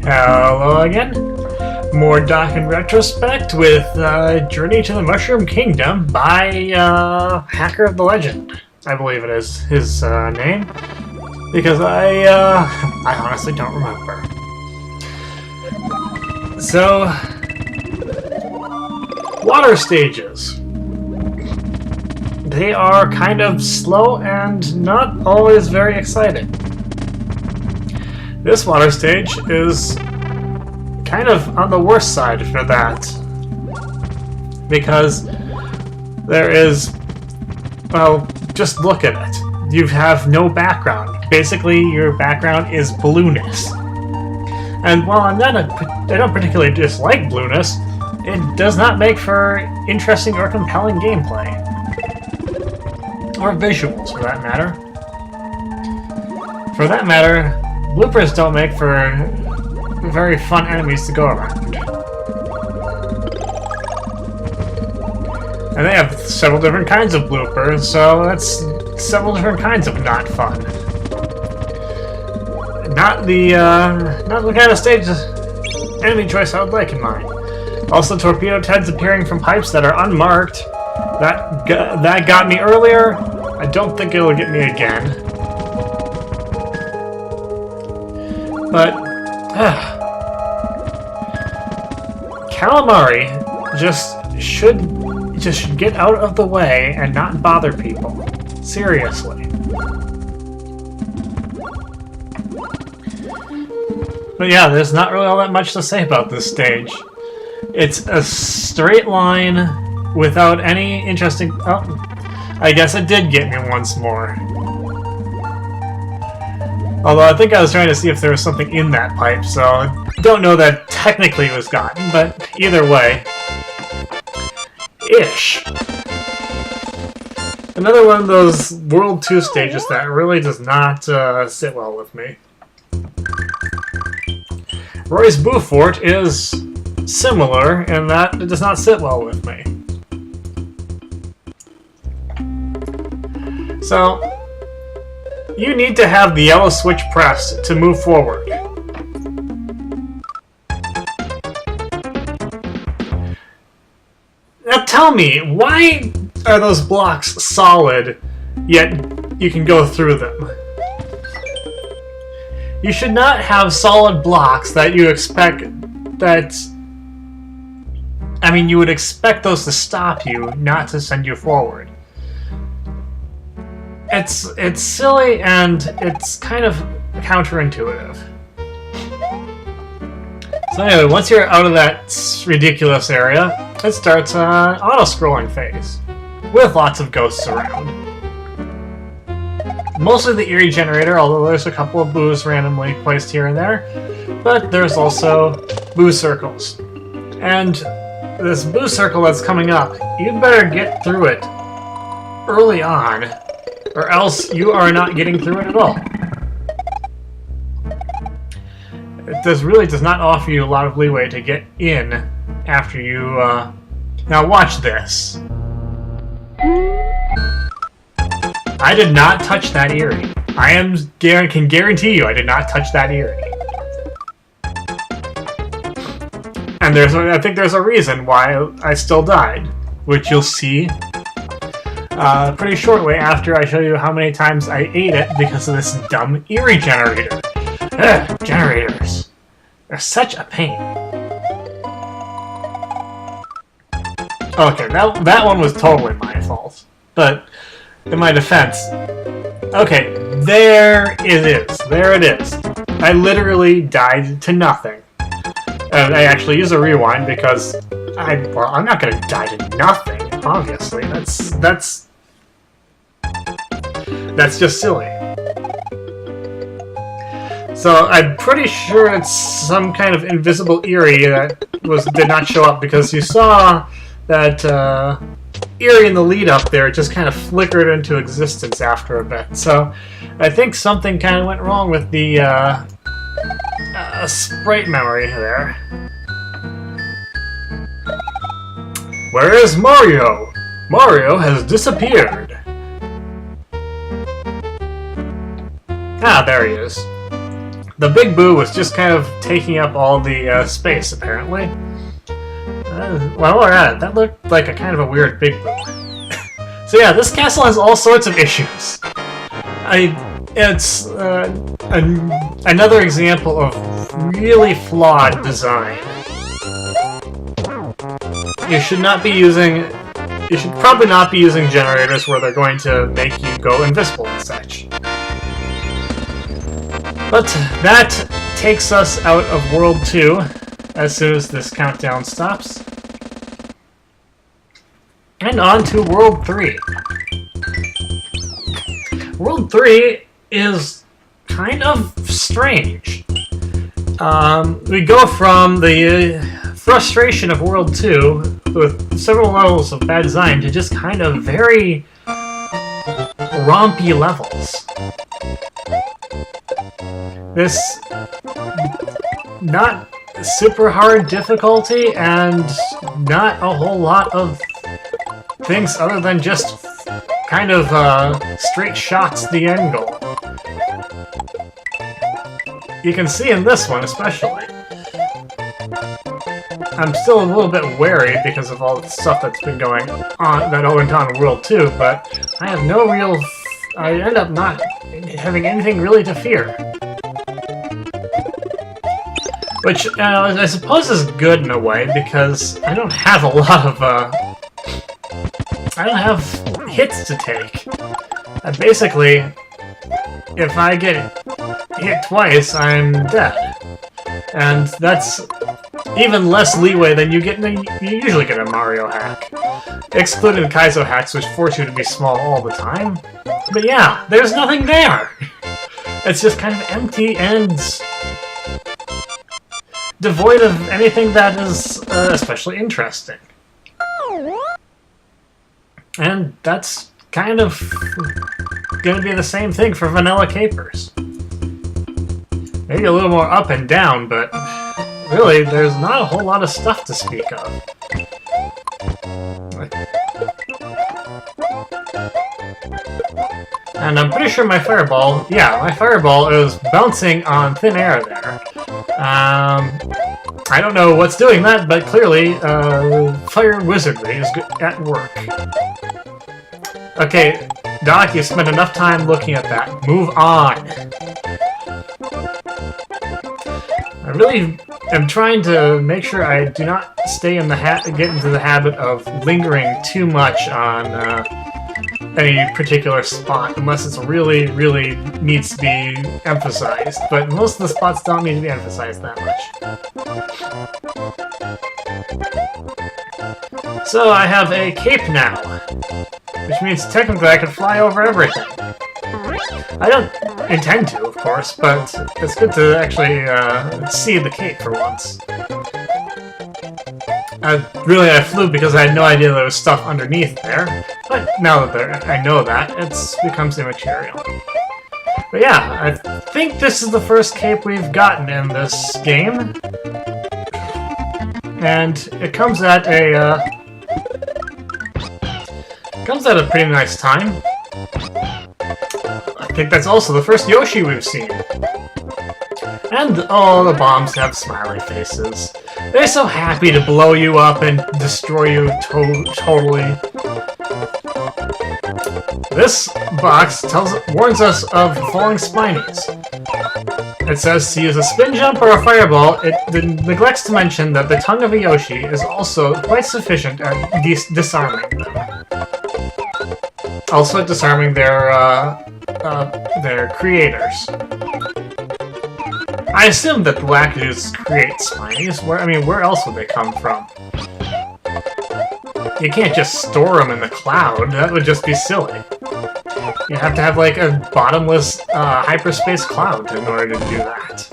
Hello again. More Doc in retrospect with Journey to the Mushroom Kingdom by Hacker of the Legend. I believe it is his name, because I honestly don't remember. So, water stages. They are kind of slow and not always very exciting. This water stage is kind of on the worst side for that, because there is, well, just look at it. You have no background. Basically, your background is blueness. And while I don't particularly dislike blueness, it does not make for interesting or compelling gameplay. Or visuals, for that matter. For that matter, bloopers don't make for very fun enemies to go around. And they have several different kinds of bloopers, so that's several different kinds of not fun. Not the kind of stage enemy choice I would like in mind. Also, torpedo heads appearing from pipes that are unmarked. That got me earlier. I don't think it'll get me again. But calamari should get out of the way and not bother people. Seriously. But yeah, there's not really all that much to say about this stage. It's a straight line without any interesting... Oh, I guess it did get me once more. Although I think I was trying to see if there was something in that pipe, so I don't know that technically it was gotten, but either way. Ish. Another one of those World 2 stages that really does not sit well with me. Roy's Boo Fort is similar in that it does not sit well with me. So, you need to have the yellow switch pressed to move forward. Now tell me, why are those blocks solid, yet you can go through them? You should not have solid blocks that you expect that... I mean, you would expect those to stop you, not to send you forward. It's silly and it's kind of counterintuitive. So anyway, once you're out of that ridiculous area, it starts an auto-scrolling phase with lots of ghosts around. Mostly the Eerie generator, although there's a couple of boos randomly placed here and there, but there's also boo circles. And this boo circle that's coming up, you'd better get through it early on, or else you are not getting through it at all. It really does not offer you a lot of leeway to get in after you... Now watch this. I did not touch that Eerie. Can guarantee you I did not touch that Eerie. And I think there's a reason why I still died, which you'll see pretty shortly after I show you how many times I ate it because of this dumb Eerie generator. Ugh, generators. They're such a pain. Okay, that one was totally my fault. But, in my defense... Okay, there it is. There it is. I literally died to nothing. And I actually use a rewind because I'm not gonna die to nothing, obviously. That's just silly. So I'm pretty sure it's some kind of invisible Eerie that did not show up, because you saw that Eerie in the lead up there just kind of flickered into existence after a bit. So I think something kind of went wrong with the sprite memory there. Where is Mario? Mario has disappeared. Ah, there he is. The Big Boo was just kind of taking up all the space, apparently. While we're at it, that looked like a kind of a weird Big Boo. So yeah, this castle has all sorts of issues. It's another example of really flawed design. You should probably not be using generators where they're going to make you go invisible and such. But that takes us out of World 2 as soon as this countdown stops. And on to World 3. World 3 is kind of strange. We go from the frustration of World 2 with several levels of bad design to just kind of very rompy levels. This not super hard difficulty and not a whole lot of things other than just kind of straight shots to the end goal. You can see in this one especially. I'm still a little bit wary because of all the stuff that's been going on, that went on in World 2, but I have no real... I end up not having anything really to fear. Which, I suppose is good in a way, because I don't have a lot of, I don't have hits to take. Basically, if I get hit twice, I'm dead. And that's even less leeway than you usually get in a Mario hack. Excluding the Kaizo hacks, which force you to be small all the time. But yeah, there's nothing there! It's just kind of empty and devoid of anything that is especially interesting. And that's kind of gonna be the same thing for Vanilla Capers. Maybe a little more up and down, but really, there's not a whole lot of stuff to speak of. And I'm pretty sure my fireball is bouncing on thin air there. I don't know what's doing that, but clearly, fire wizardry is at work. Okay, Doc, you spent enough time looking at that. Move on! I really am trying to make sure I do not stay in the get into the habit of lingering too much on any particular spot, unless it's really, really needs to be emphasized. But most of the spots don't need to be emphasized that much. So I have a cape now, which means technically I can fly over everything. I don't intend to, of course, but it's good to actually see the cape for once. Really, I flew because I had no idea there was stuff underneath there, but now that I know that, it becomes immaterial. But yeah, I think this is the first cape we've gotten in this game, and it comes at a pretty nice time. I think that's also the first Yoshi we've seen. And all the bombs have smiley faces. They're so happy to blow you up and destroy you totally. This box warns us of falling spinies. It says to use a spin jump or a fireball. It neglects to mention that the tongue of a Yoshi is also quite sufficient at disarming them. Also at disarming their creators. I assume that the Wackadoos create spinies. Where else would they come from? You can't just store them in the cloud. That would just be silly. You have to have like a bottomless hyperspace cloud in order to do that.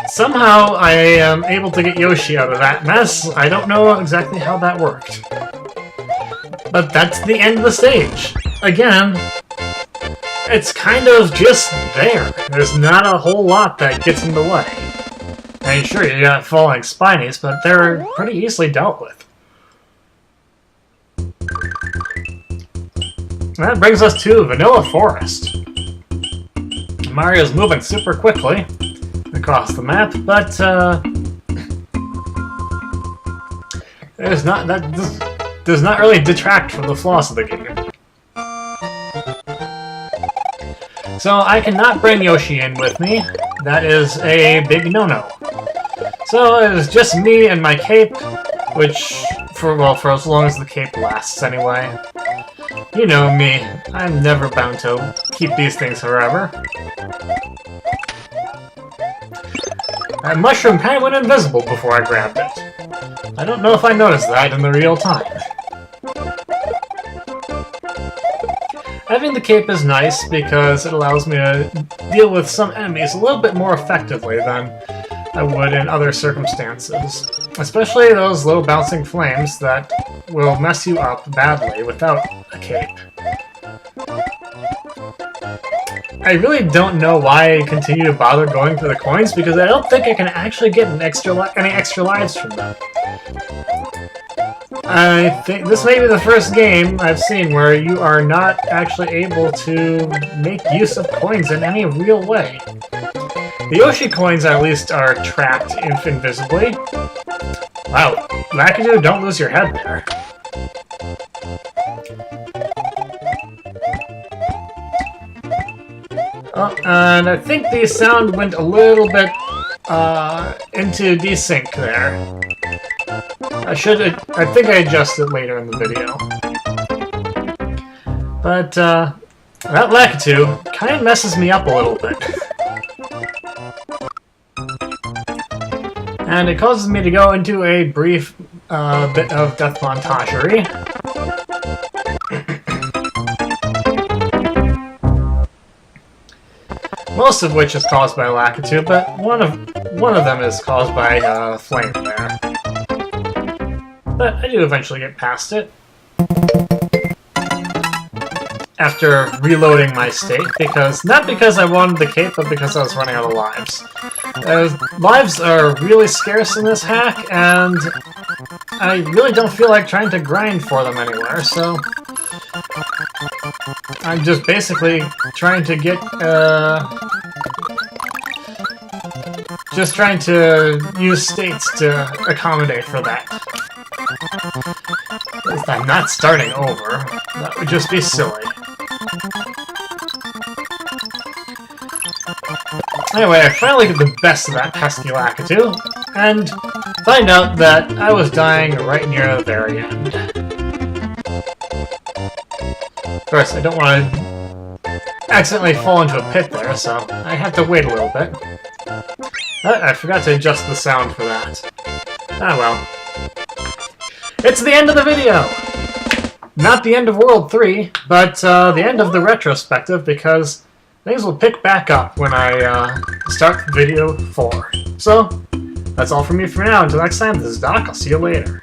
Somehow I am able to get Yoshi out of that mess. I don't know exactly how that worked. But that's the end of the stage. Again, it's kind of just there. There's not a whole lot that gets in the way. I mean, sure, you got falling spinies, but they're pretty easily dealt with. That brings us to Vanilla Forest. Mario's moving super quickly across the map, but that does not really detract from the flaws of the game. So I cannot bring Yoshi in with me. That is a big no-no. So it is just me and my cape, which, for as long as the cape lasts anyway. You know me, I'm never bound to keep these things forever. That mushroom kind of went invisible before I grabbed it. I don't know if I noticed that in the real time. Having the cape is nice because it allows me to deal with some enemies a little bit more effectively than I would in other circumstances. Especially those little bouncing flames that will mess you up badly without a cape. I really don't know why I continue to bother going for the coins, because I don't think I can actually get any extra lives from them. I think this may be the first game I've seen where you are not actually able to make use of coins in any real way. The Yoshi coins at least are trapped invisibly. Wow, Lakitu, don't lose your head there. Oh, and I think the sound went a little bit into desync there. I think I adjusted it later in the video. But that Lakitu kind of messes me up a little bit. And it causes me to go into a brief bit of death montagery. Most of which is caused by Lakitu, but one of them is caused by flame there. But I do eventually get past it. After reloading my state, not because I wanted the cape, but because I was running out of lives. Lives are really scarce in this hack, and I really don't feel like trying to grind for them anywhere, so I'm just basically trying to get, just trying to use states to accommodate for that. If I'm not starting over, that would just be silly. Anyway, I finally get the best of that pesky Lakitu, and find out that I was dying right near the very end. Of course, I don't want to accidentally fall into a pit there, so I have to wait a little bit. But I forgot to adjust the sound for that. Ah well. It's the end of the video! Not the end of World 3, but the end of the retrospective, because things will pick back up when I start video 4. So, that's all from me for now. Until next time, this is Doc. I'll see you later.